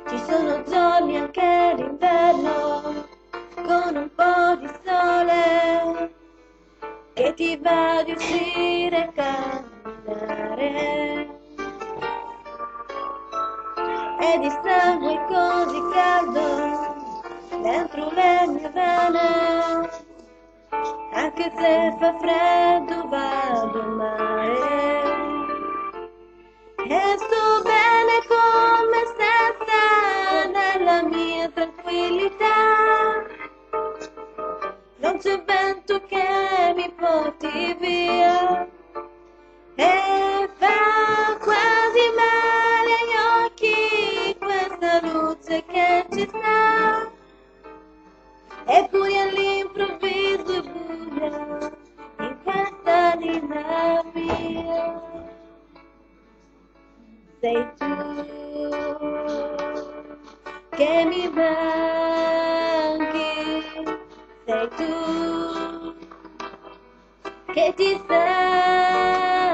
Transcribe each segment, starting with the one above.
Ci sono giorni anche d'inverno con un po' di sole che ti va di uscire a camminare, e di sangue così caldo dentro le mie vene, anche se fa freddo vado al mare. E sto bene con me stessa nella mia tranquillità. Non c'è vento che mi porti via e fa quasi male agli occhi questa luce che ci sta. Eppure all'improvviso è buia in questa anima mia. Sei tu che mi manchi, sei tu che ti stanchi,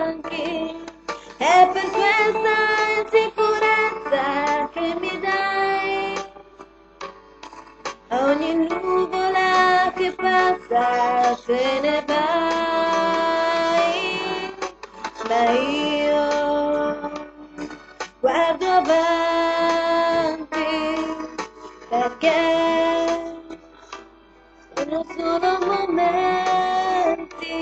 è per questa insicurezza che mi dai ogni nuvola che passa se ne vai, ma io guardo avanti perché sono solo momenti.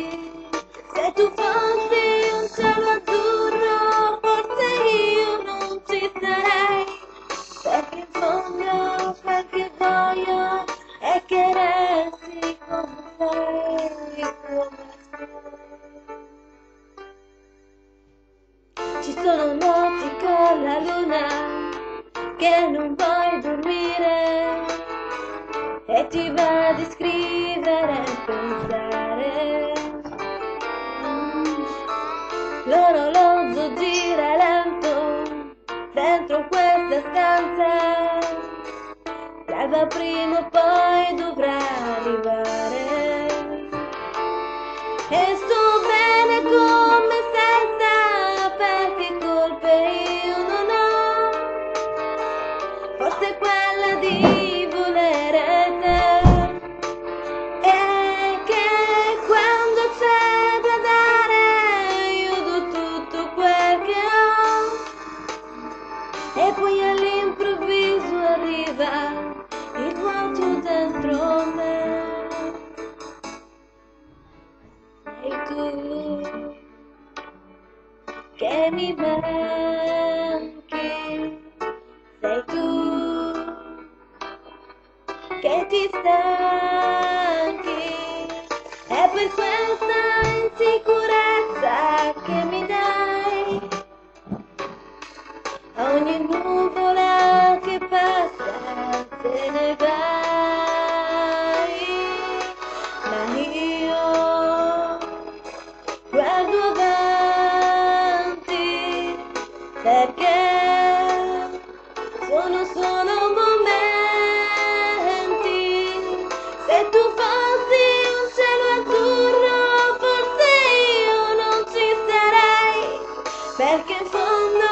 Se tu fossi un cielo azzurro, forse io non ci sarei, perché in fondo quel che voglio è che resti come sei, come sei. Ci sono notti con la luna che non vuoi dormire e ti va di scrivere e pensare. L'orologio gira lento dentro questa stanza, l'alba prima o poi dovrà arrivare. E sto bene con me stessa perché colpe io non ho, forse quella di volere te, e che quando c'è da dare io do tutto quel che ho, e poi all'improvviso arriva il vuoto dentro me. Sei tu che mi manchi, sei tu che ti stanchi, è per questa insicurezza che mi dai ogni nuvola che passa se ne vai, ma io guardo avanti perché sono solo momenti. Se tu fossi un cielo azzurro, forse io non ci sarei, perché in fondo